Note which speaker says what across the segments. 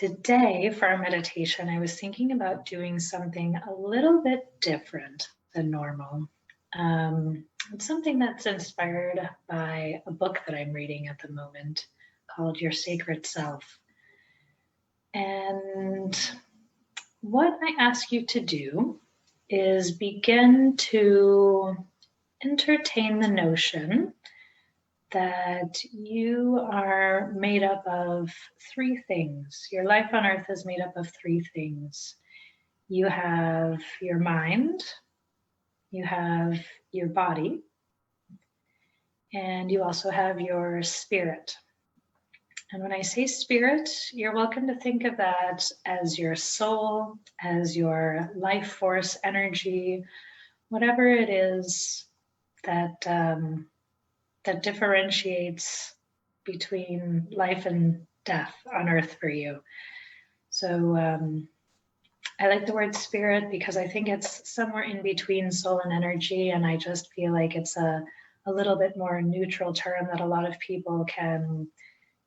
Speaker 1: Today, for our meditation, I was thinking about doing something a little bit different than normal. It's something that's inspired by a book that I'm reading at the moment called Your Sacred Self. And what I ask you to do is begin to entertain the notion that you are made up of three things. Your life on earth is made up of three things. You have your mind, you have your body, and you also have your spirit. And when I say spirit, you're welcome to think of that as your soul, as your life force, energy, whatever it is that that differentiates between life and death on earth for you. So I like the word spirit because I think it's somewhere in between soul and energy, and I just feel like it's a little bit more neutral term that a lot of people can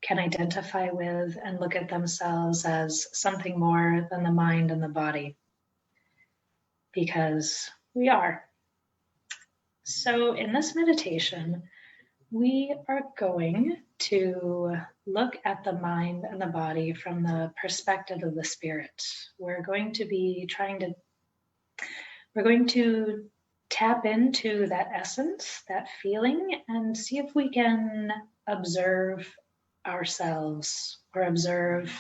Speaker 1: identify with and look at themselves as something more than the mind and the body, because we are. So in this meditation, we are going to look at the mind and the body from the perspective of the spirit. We're going to tap into that essence, that feeling, and see if we can observe ourselves or observe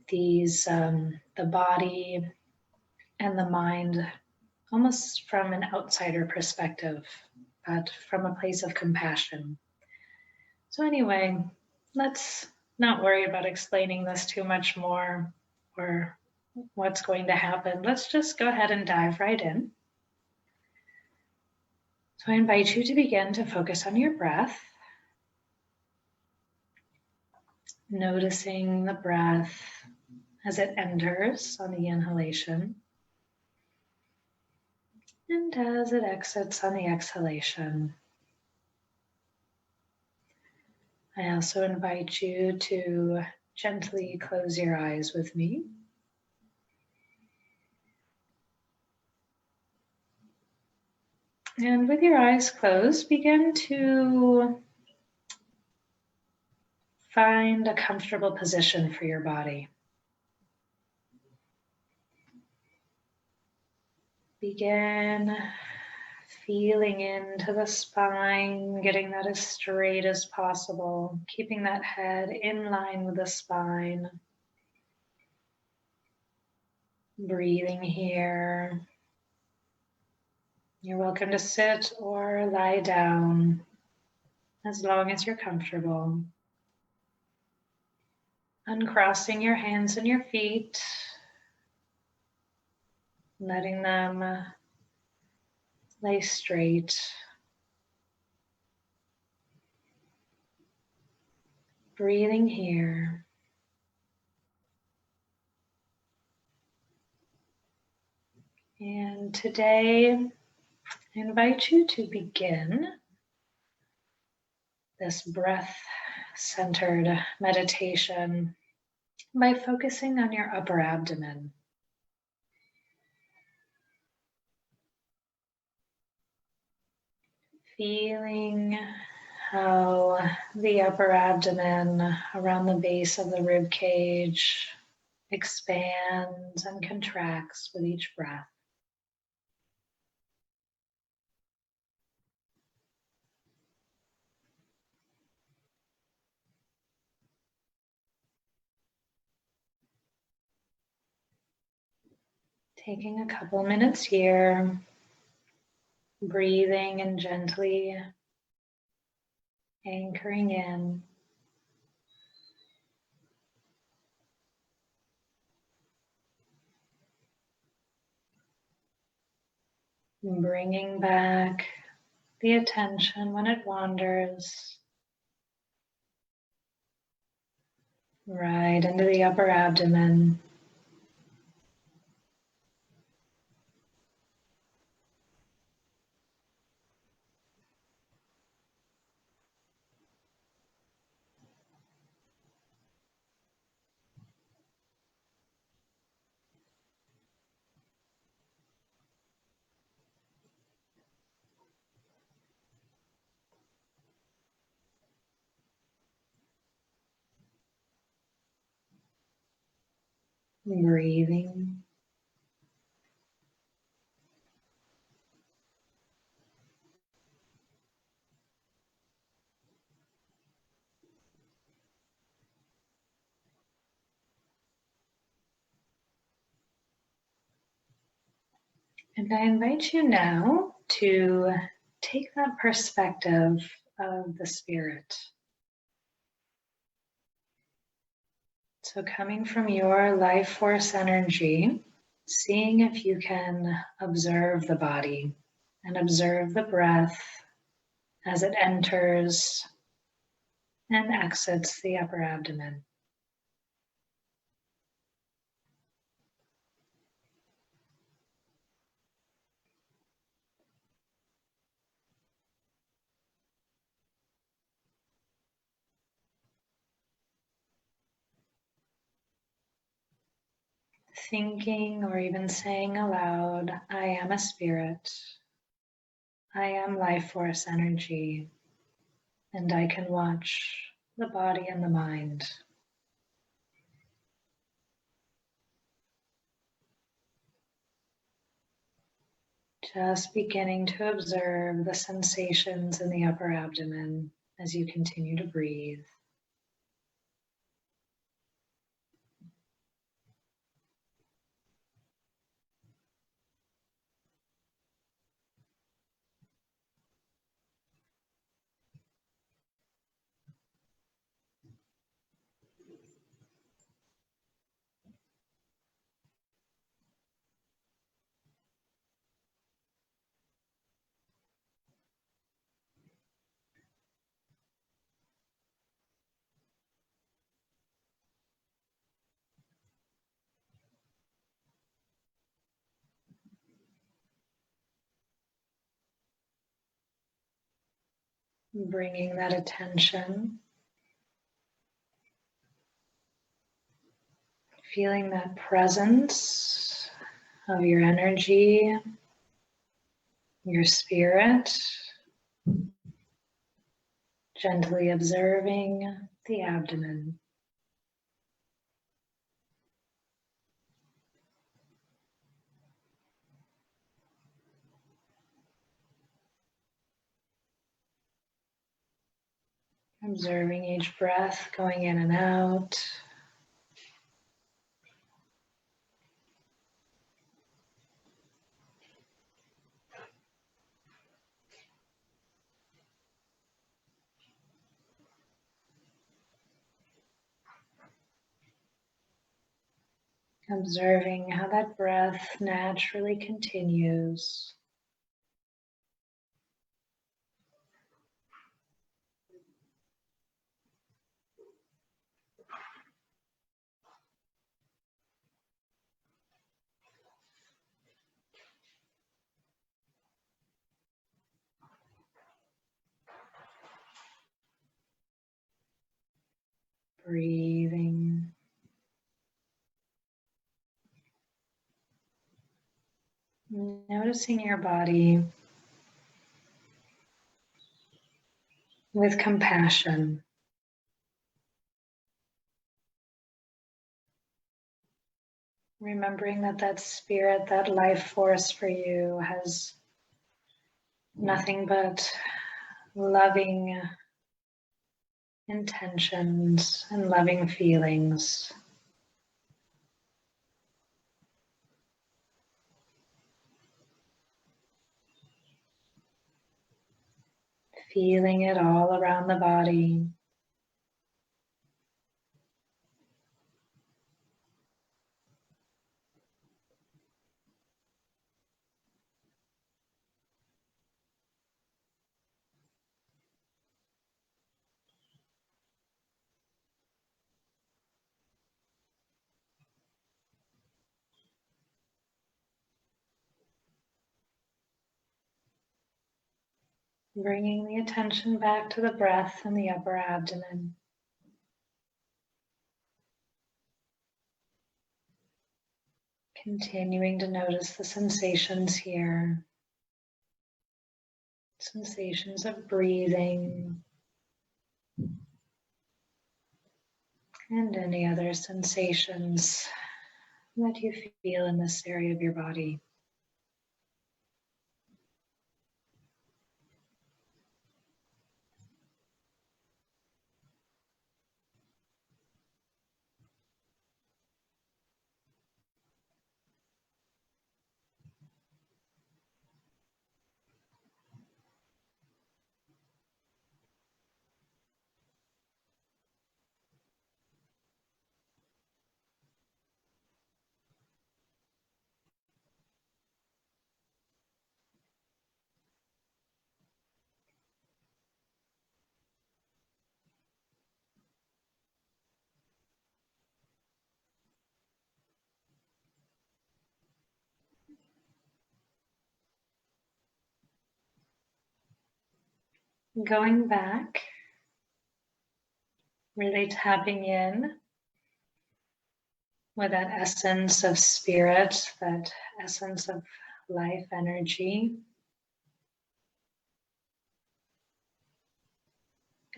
Speaker 1: these, the body and the mind, almost from an outsider perspective, but from a place of compassion. So anyway, let's not worry about explaining this too much more or what's going to happen. Let's just go ahead and dive right in. So I invite you to begin to focus on your breath, noticing the breath as it enters on the inhalation and as it exits on the exhalation. I also invite you to gently close your eyes with me. And with your eyes closed, begin to find a comfortable position for your body. Begin feeling into the spine, getting that as straight as possible, keeping that head in line with the spine. Breathing here. You're welcome to sit or lie down as long as you're comfortable. Uncrossing your hands and your feet, letting them lay straight. Breathing here. And today, I invite you to begin this breath-centered meditation by focusing on your upper abdomen. Feeling how the upper abdomen around the base of the rib cage expands and contracts with each breath. Taking a couple minutes here, breathing and gently anchoring in. Bringing back the attention when it wanders right into the upper abdomen. breathing. And I invite you now to take that perspective of the spirit. So coming from your life force energy, seeing if you can observe the body and observe the breath as it enters and exits the upper abdomen. Thinking or even saying aloud, I am a spirit, I am life force energy, and I can watch the body and the mind. Just beginning to observe the sensations in the upper abdomen as you continue to breathe. Bringing that attention, feeling that presence of your energy, your spirit, gently observing the abdomen. Observing each breath going in and out. Observing how that breath naturally continues. Breathing. Noticing your body with compassion. Remembering that that spirit, that life force for you has nothing but loving intentions and loving feelings. Feeling it all around the body. Bringing the attention back to the breath in the upper abdomen. Continuing to notice the sensations here. Sensations of breathing and any other sensations What do you feel in this area of your body? Going back, really tapping in with that essence of spirit, that essence of life energy.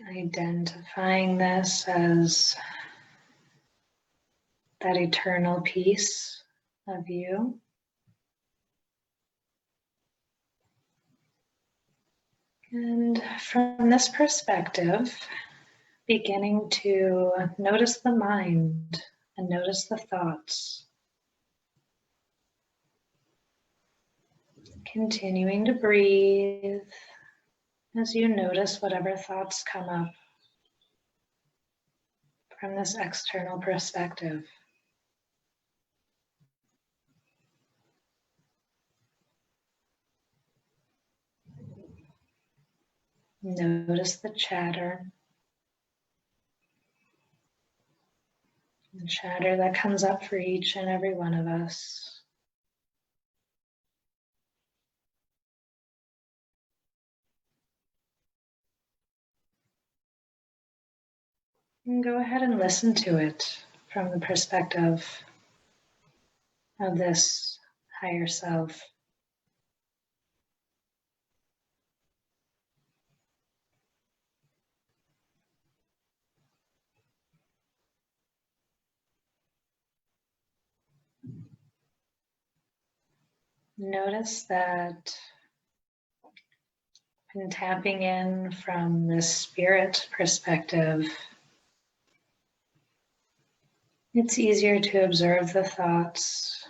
Speaker 1: Identifying this as that eternal piece of you. And from this perspective, beginning to notice the mind and notice the thoughts. Continuing to breathe as you notice whatever thoughts come up from this external perspective. Notice the chatter. The chatter that comes up for each and every one of us. And go ahead and listen to it from the perspective of this higher self. Notice that when tapping in from the spirit perspective, it's easier to observe the thoughts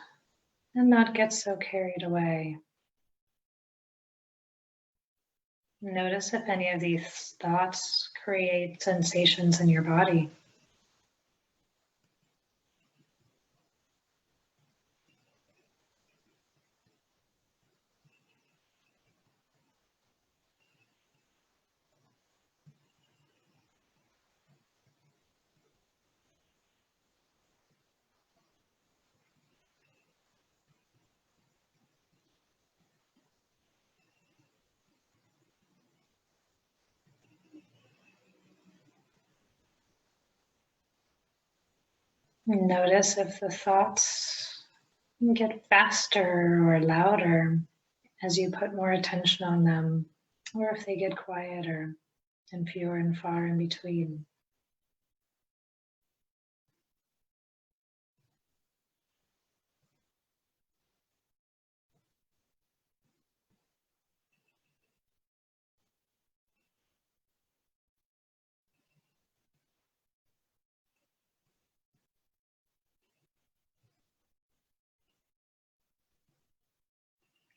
Speaker 1: and not get so carried away. Notice if any of these thoughts create sensations in your body. Notice if the thoughts get faster or louder as you put more attention on them, or if they get quieter and fewer and far in between.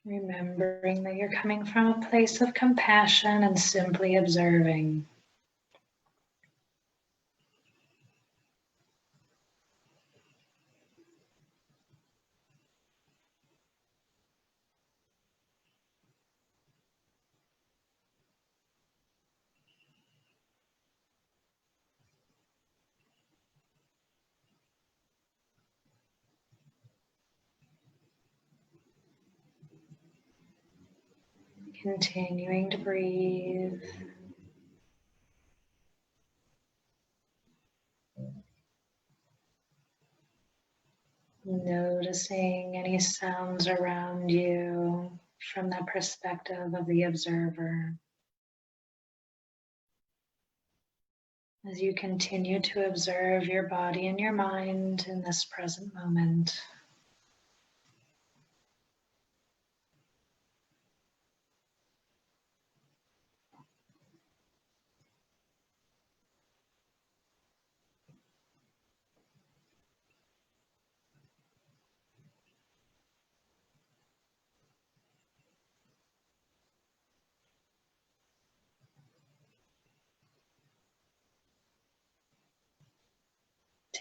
Speaker 1: Remembering that you're coming from a place of compassion and simply observing. Continuing to breathe. Noticing any sounds around you from the perspective of the observer. As you continue to observe your body and your mind in this present moment.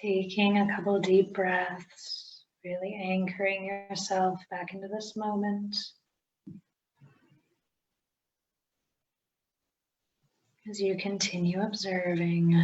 Speaker 1: Taking a couple deep breaths, really anchoring yourself back into this moment. As you continue observing,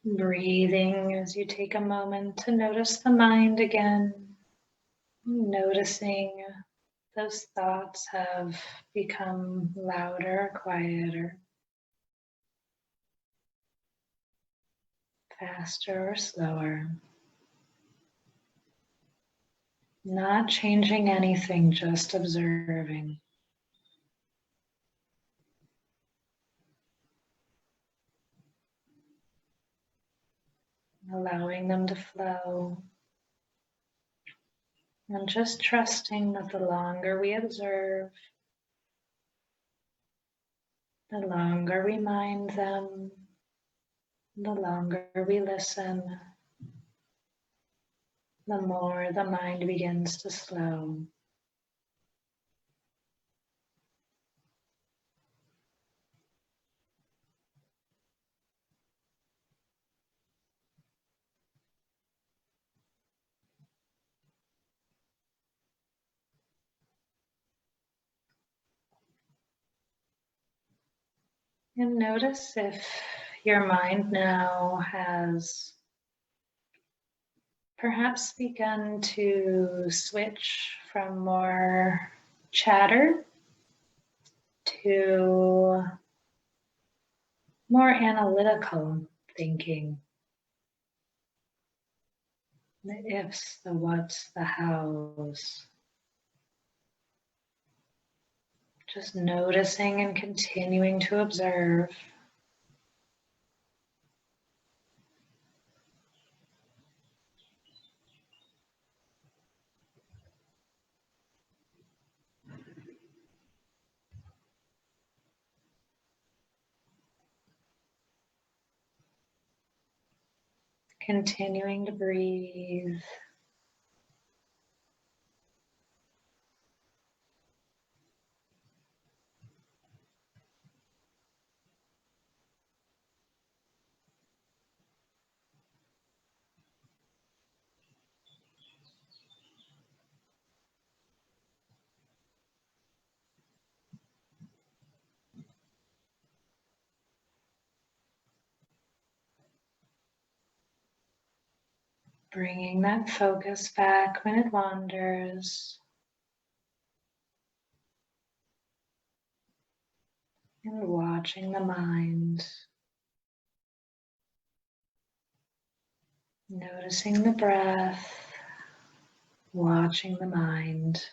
Speaker 1: breathing as you take a moment to notice the mind again, noticing those thoughts have become louder, quieter, faster or slower. Not changing anything, just observing. Allowing them to flow. And just trusting that the longer we observe, the longer we mind them, the longer we listen, the more the mind begins to slow. And notice if your mind now has perhaps begun to switch from more chatter to more analytical thinking. The ifs, the whats, the hows. Just noticing and continuing to observe. Continuing to breathe. Bringing that focus back when it wanders. And watching the mind. Noticing the breath. Watching the mind.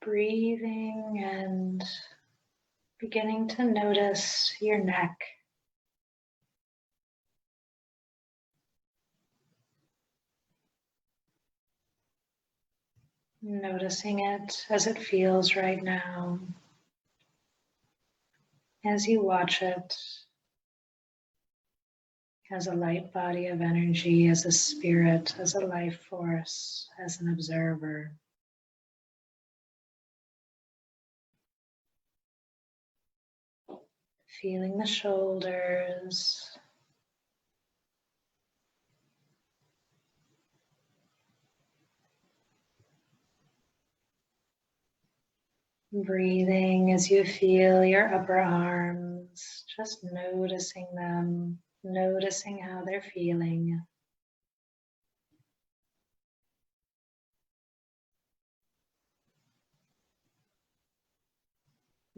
Speaker 1: Breathing and beginning to notice your neck. Noticing it as it feels right now. As you watch it as a light body of energy, as a spirit, as a life force, as an observer. Feeling the shoulders. Breathing as you feel your upper arms, just noticing them, noticing how they're feeling.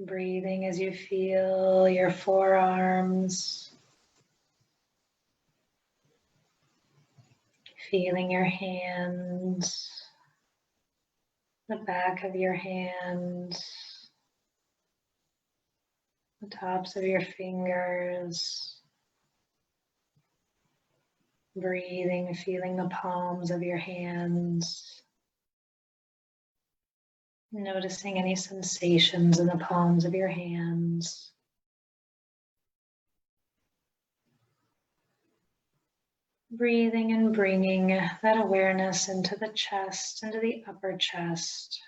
Speaker 1: Breathing as you feel your forearms, feeling your hands, the back of your hands, the tops of your fingers. Breathing, feeling the palms of your hands. Noticing any sensations in the palms of your hands. Breathing and bringing that awareness into the chest, into the upper chest.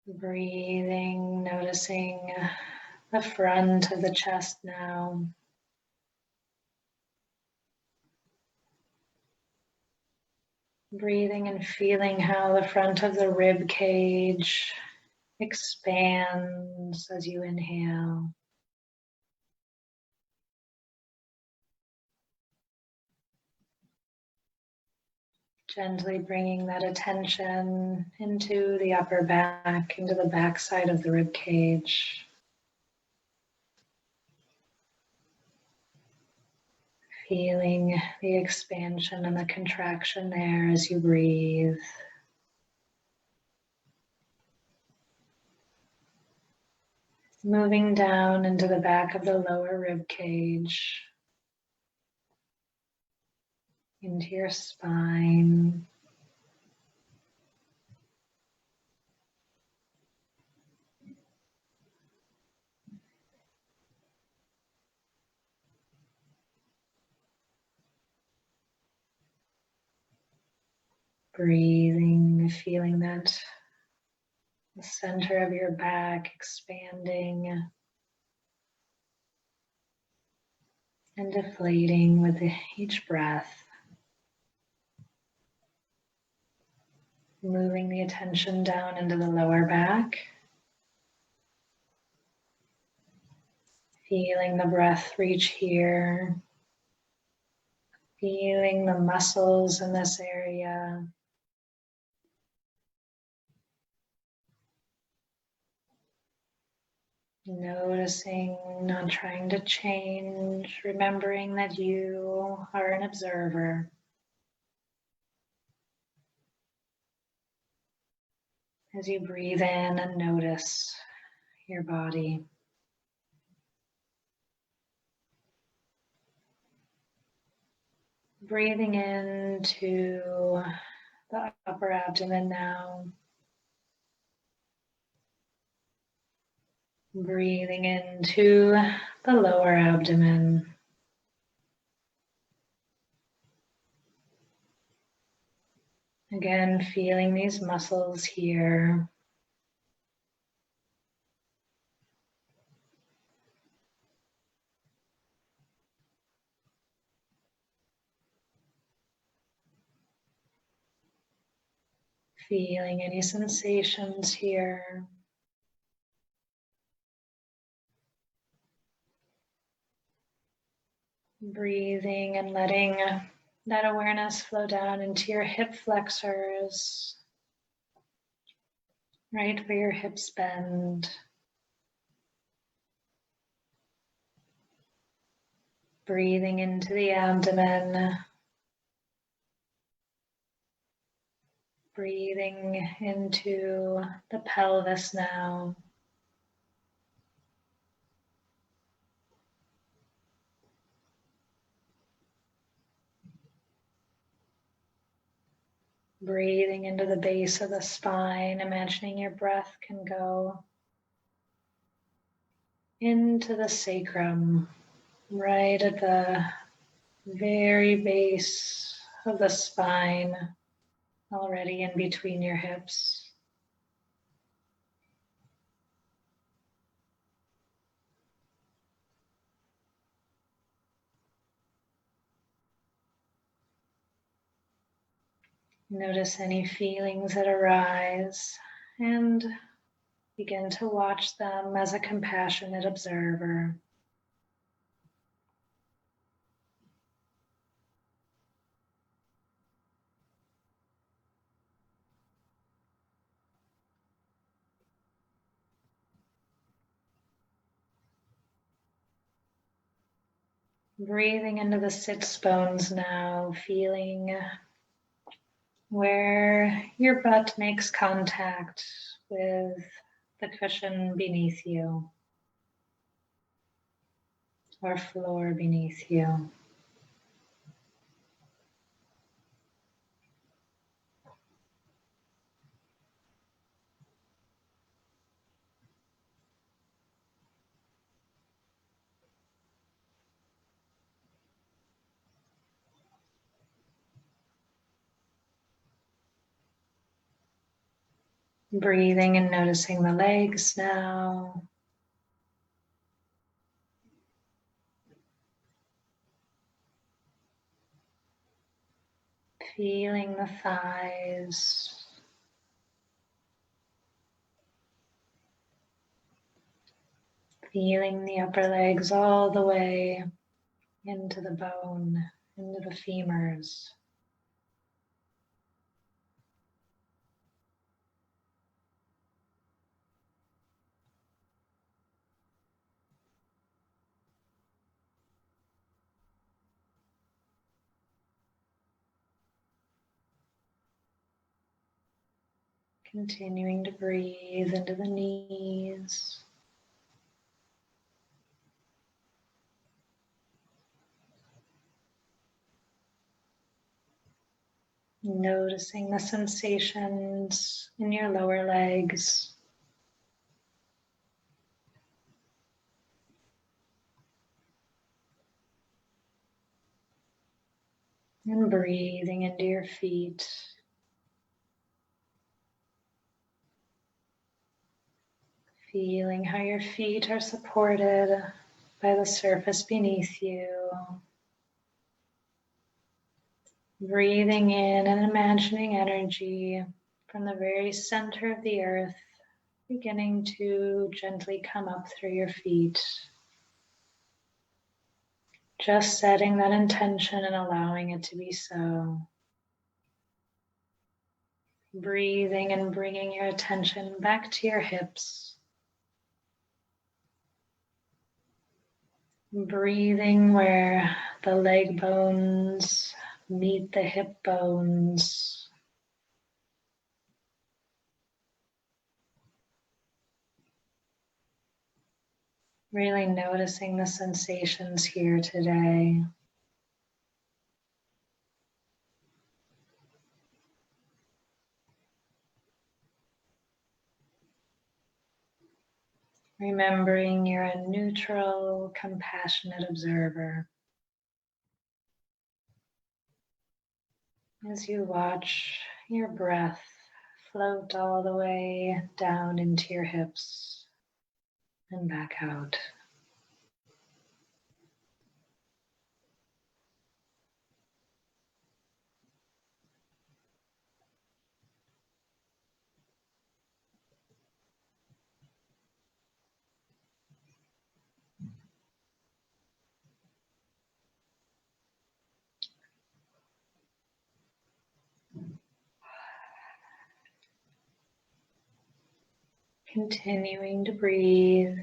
Speaker 1: Breathing, noticing the front of the chest now. Breathing and feeling how the front of the rib cage expands as you inhale. Gently bringing that attention into the upper back, into the back side of the rib cage. Feeling the expansion and the contraction there as you breathe. Moving down into the back of the lower rib cage, into your spine. Breathing, feeling that the center of your back expanding and deflating with each breath. Moving the attention down into the lower back. Feeling the breath reach here. Feeling the muscles in this area. Noticing, not trying to change, remembering that you are an observer. As you breathe in and notice your body. Breathing into the upper abdomen now. Breathing into the lower abdomen. Again, feeling these muscles here. Feeling any sensations here. Breathing and letting that awareness flow down into your hip flexors, right where your hips bend. Breathing into the abdomen. Breathing into the pelvis now. Breathing into the base of the spine, imagining your breath can go into the sacrum, right at the very base of the spine, already in between your hips. Notice any feelings that arise and begin to watch them as a compassionate observer. Breathing into the sits bones now, feeling where your butt makes contact with the cushion beneath you or floor beneath you. Breathing and noticing the legs now. Feeling the thighs. Feeling the upper legs all the way into the bone, into the femurs. Continuing to breathe into the knees. Noticing the sensations in your lower legs. And breathing into your feet. Feeling how your feet are supported by the surface beneath you. Breathing in and imagining energy from the very center of the earth, beginning to gently come up through your feet. Just setting that intention and allowing it to be so. Breathing and bringing your attention back to your hips. Breathing where the leg bones meet the hip bones. Really noticing the sensations here today. Remembering you're a neutral, compassionate observer. As you watch your breath float all the way down into your hips and back out. Continuing to breathe.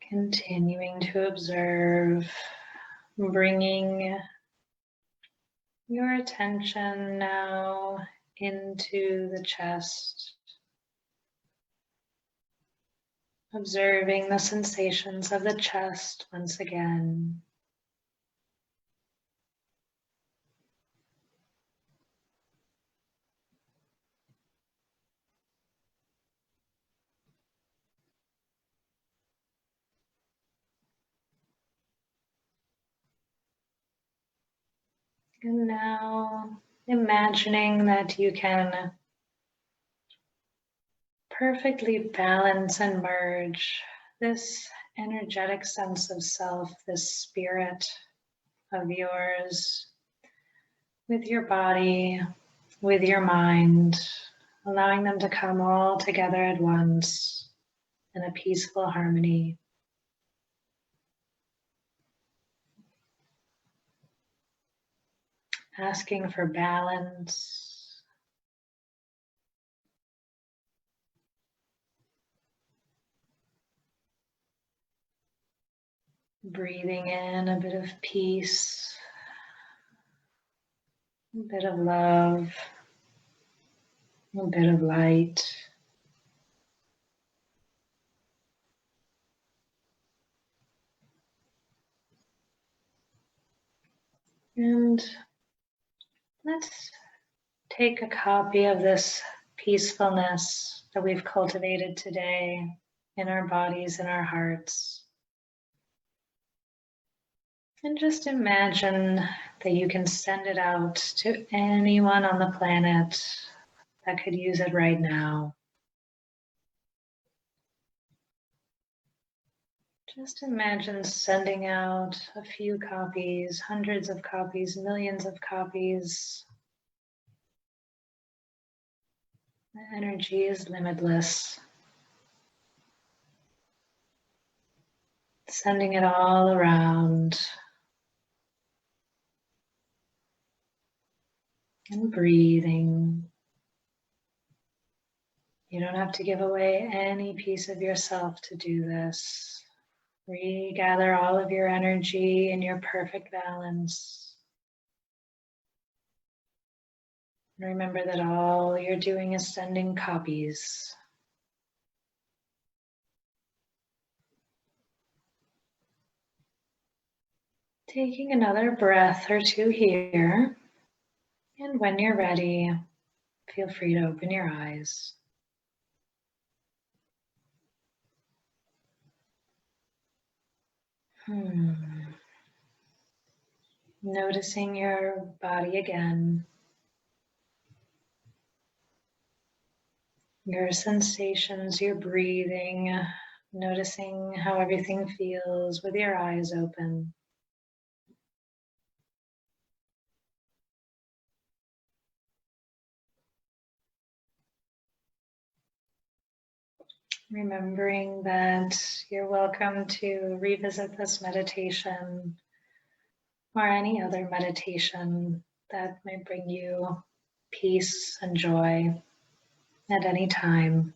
Speaker 1: Continuing to observe, bringing your attention now into the chest, observing the sensations of the chest once again. And now imagining that you can perfectly balance and merge this energetic sense of self, this spirit of yours, with your body, with your mind, allowing them to come all together at once in a peaceful harmony. Asking for balance. Breathing in a bit of peace, a bit of love, a bit of light. And let's take a copy of this peacefulness that we've cultivated today in our bodies and our hearts. And just imagine that you can send it out to anyone on the planet that could use it right now. Just imagine sending out a few copies, hundreds of copies, millions of copies. The energy is limitless. Sending it all around. And breathing. You don't have to give away any piece of yourself to do this. Regather all of your energy in your perfect balance. And remember that all you're doing is sending copies. Taking another breath or two here. And when you're ready, feel free to open your eyes. Noticing your body again. Your sensations, your breathing, noticing how everything feels with your eyes open. Remembering that you're welcome to revisit this meditation or any other meditation that may bring you peace and joy at any time.